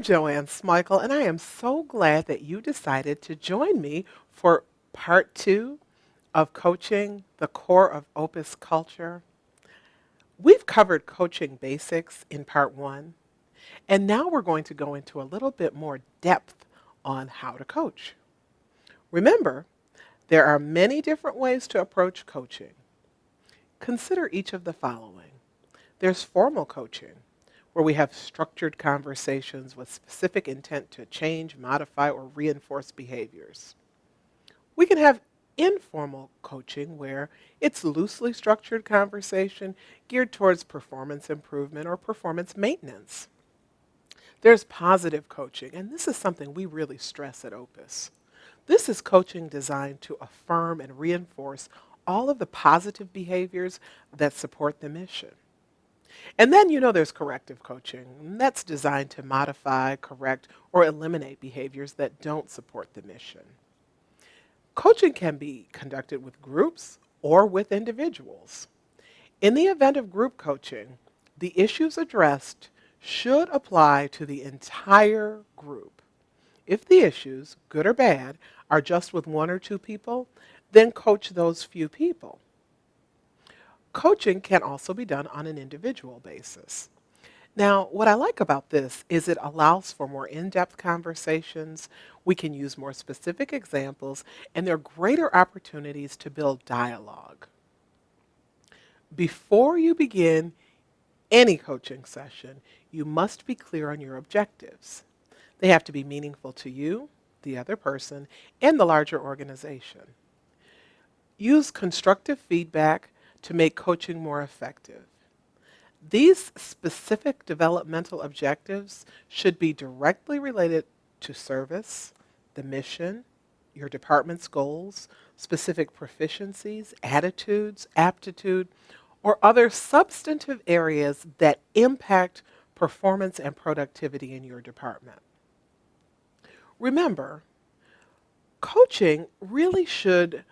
Joanne Smichael, and I am so glad that you decided to join me for part two of coaching the core of Opus culture. We've covered coaching basics in part one, and now we're going to go into a little bit more depth on how to coach. Remember, there are many different ways to approach coaching. Consider each of the following. There's formal coaching, where we have structured conversations with specific intent to change, modify, or reinforce behaviors. We can have informal coaching, where it's loosely structured conversation geared towards performance improvement or performance maintenance. There's positive coaching, and this is something we really stress at Opus. This is coaching designed to affirm and reinforce all of the positive behaviors that support the mission. And then there's corrective coaching. And that's designed to modify, correct, or eliminate behaviors that don't support the mission. Coaching can be conducted with groups or with individuals. In the event of group coaching, the issues addressed should apply to the entire group. If the issues, good or bad, are just with one or two people, then coach those few people. Coaching can also be done on an individual basis. Now, what I like about this is it allows for more in-depth conversations. We can use more specific examples, and there are greater opportunities to build dialogue. Before you begin any coaching session, you must be clear on your objectives. They have to be meaningful to you, the other person, and the larger organization. Use constructive feedback to make coaching more effective. These specific developmental objectives should be directly related to service, the mission, your department's goals, specific proficiencies, attitudes, aptitude, or other substantive areas that impact performance and productivity in your department. Remember, coaching really should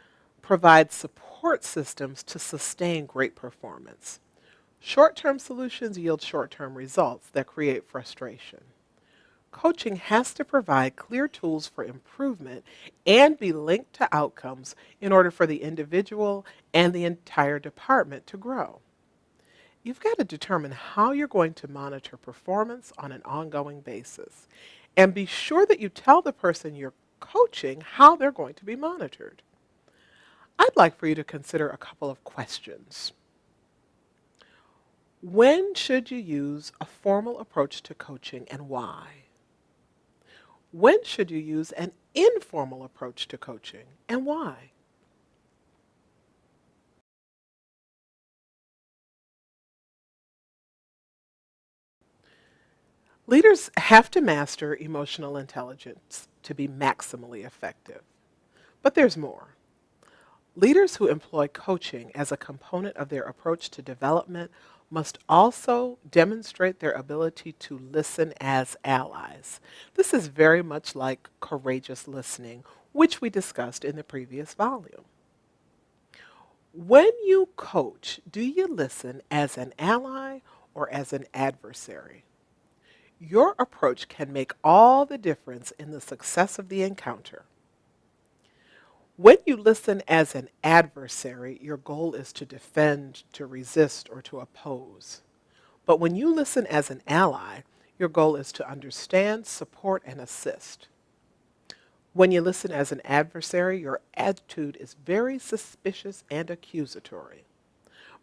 provide support systems to sustain great performance. Short-term solutions yield short-term results that create frustration. Coaching has to provide clear tools for improvement and be linked to outcomes in order for the individual and the entire department to grow. You've got to determine how you're going to monitor performance on an ongoing basis. And be sure that you tell the person you're coaching how they're going to be monitored. I'd like for you to consider a couple of questions. When should you use a formal approach to coaching and why? When should you use an informal approach to coaching and why? Leaders have to master emotional intelligence to be maximally effective. But there's more. Leaders who employ coaching as a component of their approach to development must also demonstrate their ability to listen as allies. This is very much like courageous listening, which we discussed in the previous volume. When you coach, do you listen as an ally or as an adversary? Your approach can make all the difference in the success of the encounter. When you listen as an adversary, your goal is to defend, to resist, or to oppose. But when you listen as an ally, your goal is to understand, support, and assist. When you listen as an adversary, your attitude is very suspicious and accusatory.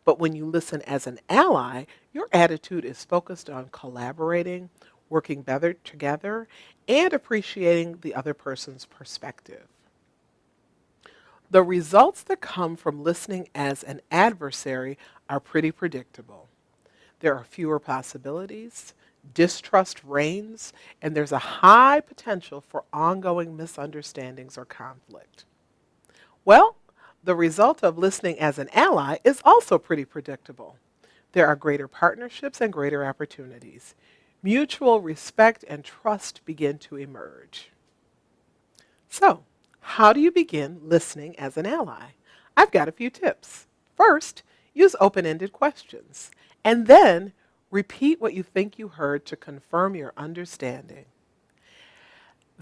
But when you listen as an ally, your attitude is focused on collaborating, working better together, and appreciating the other person's perspective. The results that come from listening as an adversary are pretty predictable. There are fewer possibilities, distrust reigns, and there's a high potential for ongoing misunderstandings or conflict. Well, the result of listening as an ally is also pretty predictable. There are greater partnerships and greater opportunities. Mutual respect and trust begin to emerge. So, how do you begin listening as an ally? I've got a few tips. First, use open-ended questions, and then repeat what you think you heard to confirm your understanding.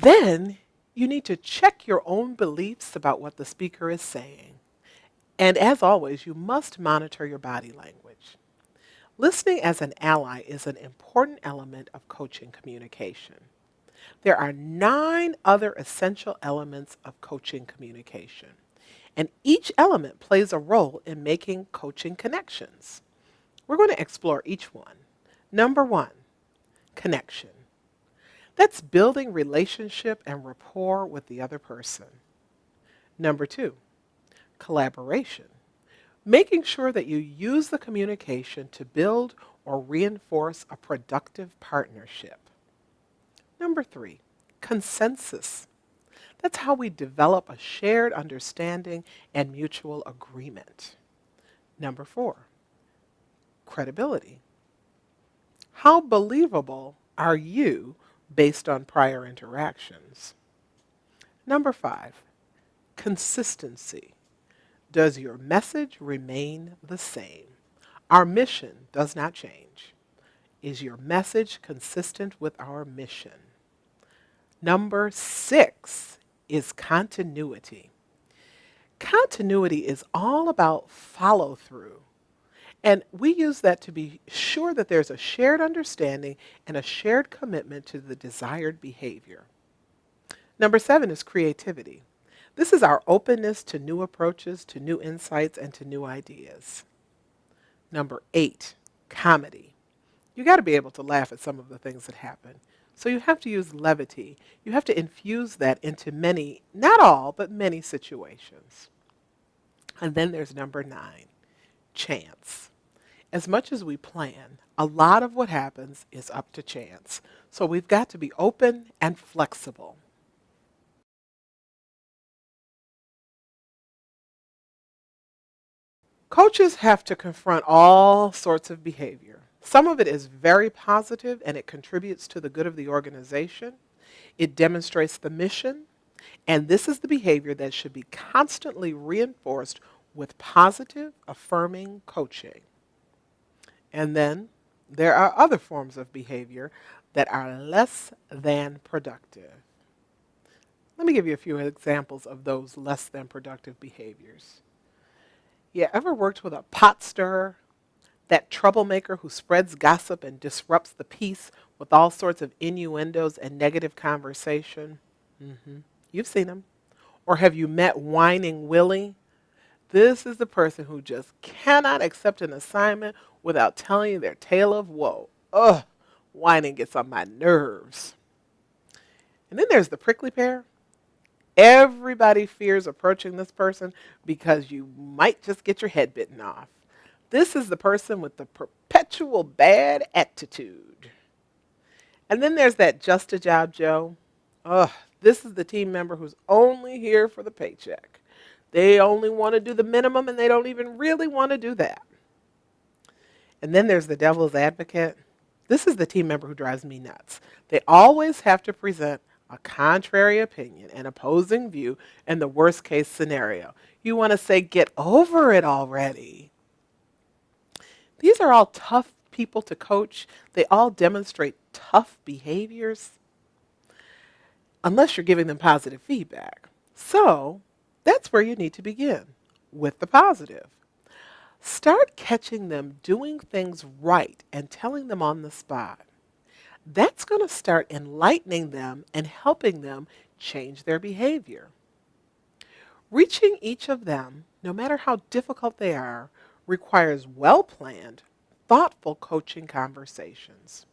Then you need to check your own beliefs about what the speaker is saying. And as always, you must monitor your body language. Listening as an ally is an important element of coaching communication. There are 9 other essential elements of coaching communication, and each element plays a role in making coaching connections. We're going to explore each one. Number 1, connection. That's building relationship and rapport with the other person. Number 2, collaboration. Making sure that you use the communication to build or reinforce a productive partnership. Number 3, consensus. That's how we develop a shared understanding and mutual agreement. Number 4, credibility. How believable are you based on prior interactions? Number 5, consistency. Does your message remain the same? Our mission does not change. Is your message consistent with our mission? Number 6 is continuity. Continuity is all about follow through. And we use that to be sure that there's a shared understanding and a shared commitment to the desired behavior. Number 7 is creativity. This is our openness to new approaches, to new insights, and to new ideas. Number 8, comedy. You got to be able to laugh at some of the things that happen. So you have to use levity. You have to infuse that into many, not all, but many situations. And then there's number 9, chance. As much as we plan, a lot of what happens is up to chance. So we've got to be open and flexible. Coaches have to confront all sorts of behavior. Some of it is very positive and it contributes to the good of the organization. It demonstrates the mission, and this is the behavior that should be constantly reinforced with positive, affirming coaching. And then there are other forms of behavior that are less than productive. Let me give you a few examples of those less than productive behaviors. You ever worked with a pot stirrer? That troublemaker who spreads gossip and disrupts the peace with all sorts of innuendos and negative conversation? You've seen him. Or have you met Whining Willie? This is the person who just cannot accept an assignment without telling you their tale of woe. Ugh, whining gets on my nerves. And then there's the prickly pear. Everybody fears approaching this person because you might just get your head bitten off. This is the person with the perpetual bad attitude. And then there's that just a job Joe. Ugh, this is the team member who's only here for the paycheck. They only want to do the minimum and they don't even really want to do that. And then there's the devil's advocate. This is the team member who drives me nuts. They always have to present a contrary opinion, an opposing view, and the worst case scenario. You want to say, get over it already. These are all tough people to coach. They all demonstrate tough behaviors unless you're giving them positive feedback. So that's where you need to begin, with the positive. Start catching them doing things right and telling them on the spot. That's going to start enlightening them and helping them change their behavior. Reaching each of them, no matter how difficult they are, requires well-planned, thoughtful coaching conversations.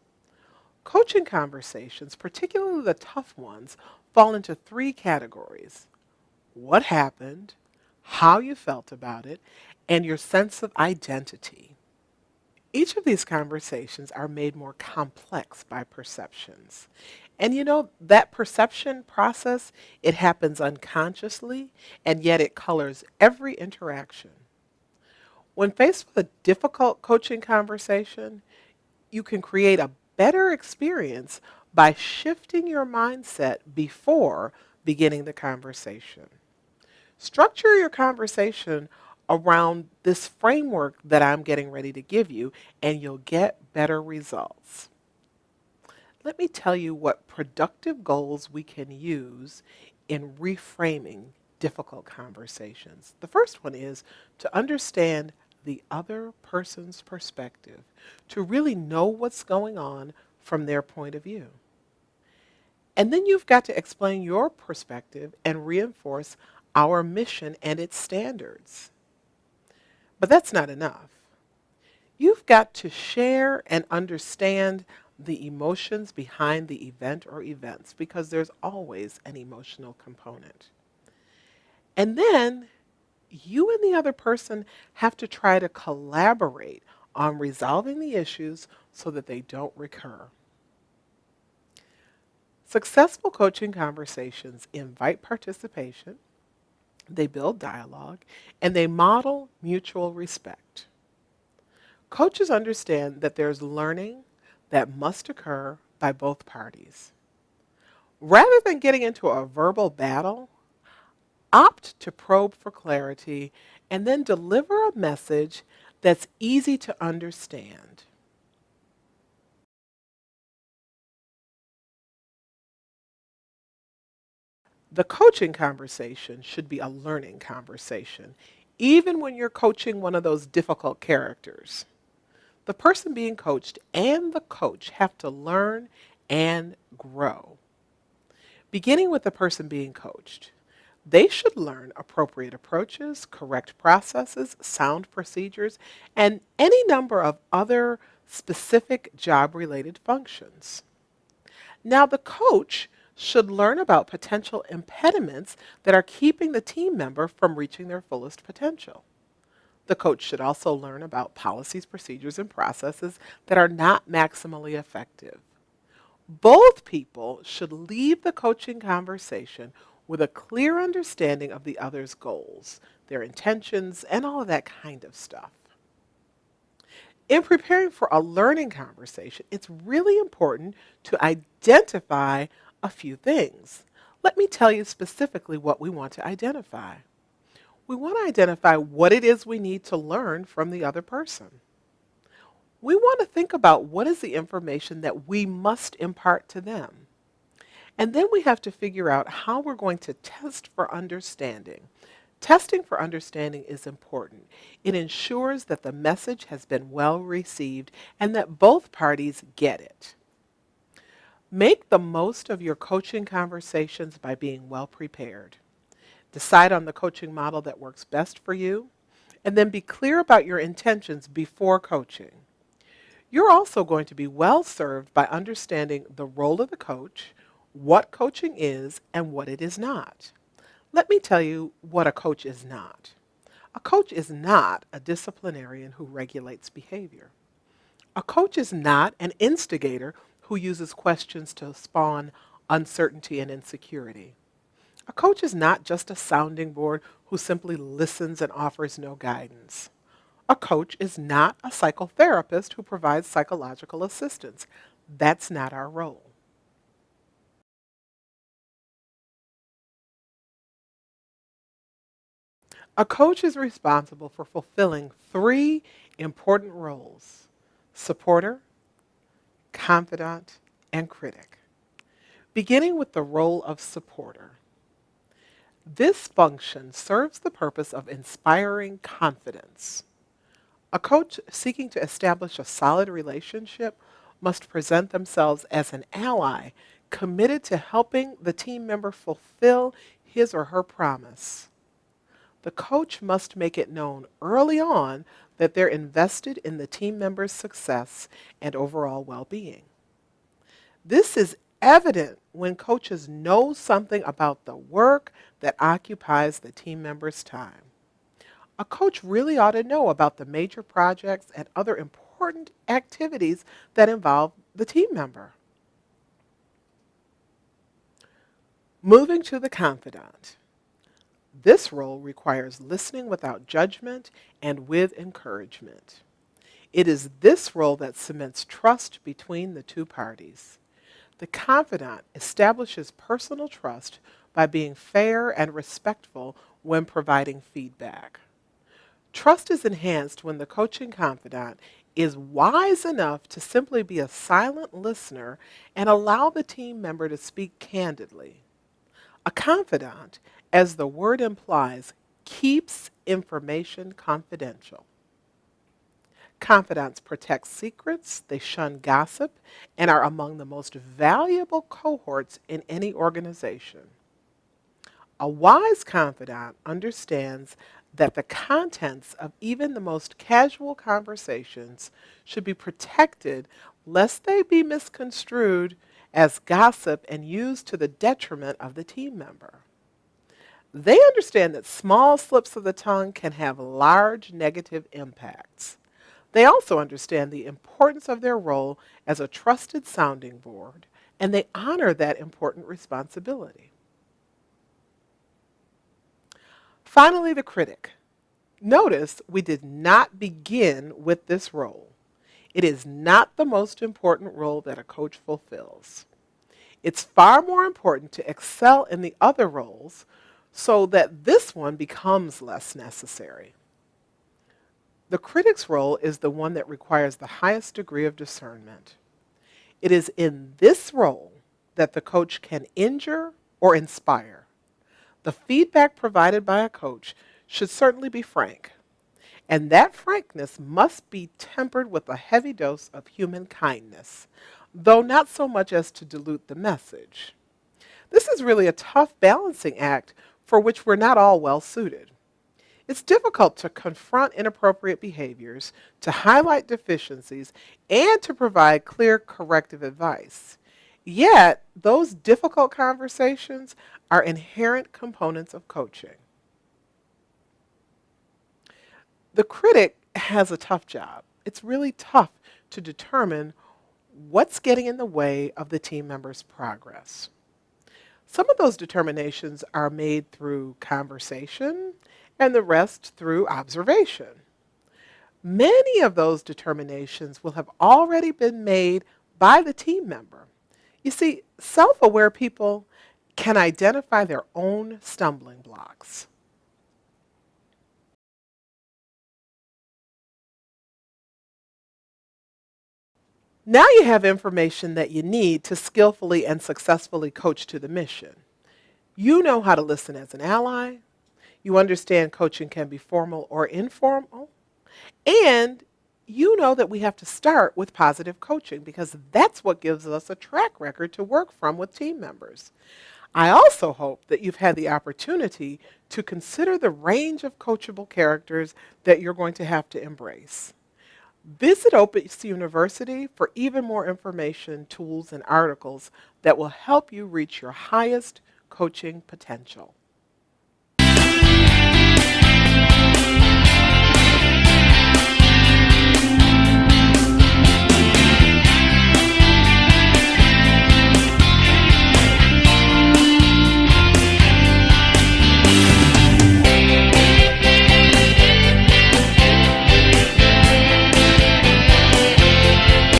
Coaching conversations, particularly the tough ones, fall into 3 categories: what happened, how you felt about it, and your sense of identity. Each of these conversations are made more complex by perceptions. And you know, that perception process, it happens unconsciously, and yet it colors every interaction. When faced with a difficult coaching conversation, you can create a better experience by shifting your mindset before beginning the conversation. Structure your conversation around this framework that I'm getting ready to give you, and you'll get better results. Let me tell you what productive goals we can use in reframing difficult conversations. The first one is to understand the other person's perspective, to really know what's going on from their point of view. And then you've got to explain your perspective and reinforce our mission and its standards. But that's not enough. You've got to share and understand the emotions behind the event or events because there's always an emotional component. And then you and the other person have to try to collaborate on resolving the issues so that they don't recur. Successful coaching conversations invite participation, they build dialogue, and they model mutual respect. Coaches understand that there's learning that must occur by both parties. Rather than getting into a verbal battle, opt to probe for clarity and then deliver a message that's easy to understand. The coaching conversation should be a learning conversation, even when you're coaching one of those difficult characters. The person being coached and the coach have to learn and grow. Beginning with the person being coached, they should learn appropriate approaches, correct processes, sound procedures, and any number of other specific job related functions. Now, the coach should learn about potential impediments that are keeping the team member from reaching their fullest potential. The coach should also learn about policies, procedures, and processes that are not maximally effective. Both people should leave the coaching conversation with a clear understanding of the other's goals, their intentions, and all of that kind of stuff. In preparing for a learning conversation, it's really important to identify a few things. Let me tell you specifically what we want to identify. We want to identify what it is we need to learn from the other person. We want to think about what is the information that we must impart to them. And then we have to figure out how we're going to test for understanding. Testing for understanding is important. It ensures that the message has been well received and that both parties get it. Make the most of your coaching conversations by being well prepared. Decide on the coaching model that works best for you, and then be clear about your intentions before coaching. You're also going to be well served by understanding the role of the coach, what coaching is, and what it is not. Let me tell you what a coach is not. A coach is not a disciplinarian who regulates behavior. A coach is not an instigator who uses questions to spawn uncertainty and insecurity. A coach is not just a sounding board who simply listens and offers no guidance. A coach is not a psychotherapist who provides psychological assistance. That's not our role. A coach is responsible for fulfilling three important roles: supporter, confidant, and critic. Beginning with the role of supporter. This function serves the purpose of inspiring confidence. A coach seeking to establish a solid relationship must present themselves as an ally committed to helping the team member fulfill his or her promise. The coach must make it known early on that they're invested in the team member's success and overall well-being. This is evident when coaches know something about the work that occupies the team member's time. A coach really ought to know about the major projects and other important activities that involve the team member. Moving to the confidant. This role requires listening without judgment and with encouragement. It is this role that cements trust between the two parties. The confidant establishes personal trust by being fair and respectful when providing feedback. Trust is enhanced when the coaching confidant is wise enough to simply be a silent listener and allow the team member to speak candidly. A confidant, as the word implies, keeps information confidential. Confidants protect secrets, they shun gossip, and are among the most valuable cohorts in any organization. A wise confidant understands that the contents of even the most casual conversations should be protected lest they be misconstrued as gossip and used to the detriment of the team member. They understand that small slips of the tongue can have large negative impacts. They also understand the importance of their role as a trusted sounding board, and they honor that important responsibility. Finally, the critic. Notice we did not begin with this role. It is not the most important role that a coach fulfills. It's far more important to excel in the other roles so that this one becomes less necessary. The critic's role is the one that requires the highest degree of discernment. It is in this role that the coach can injure or inspire. The feedback provided by a coach should certainly be frank, and that frankness must be tempered with a heavy dose of human kindness, though not so much as to dilute the message. This is really a tough balancing act for which we're not all well suited. It's difficult to confront inappropriate behaviors, to highlight deficiencies, and to provide clear corrective advice. Yet, those difficult conversations are inherent components of coaching. The critic has a tough job. It's really tough to determine what's getting in the way of the team member's progress. Some of those determinations are made through conversation and the rest through observation. Many of those determinations will have already been made by the team member. You see, self-aware people can identify their own stumbling blocks. Now you have information that you need to skillfully and successfully coach to the mission. You know how to listen as an ally. You understand coaching can be formal or informal. And you know that we have to start with positive coaching because that's what gives us a track record to work from with team members. I also hope that you've had the opportunity to consider the range of coachable characters that you're going to have to embrace. Visit Opus University for even more information, tools, and articles that will help you reach your highest coaching potential.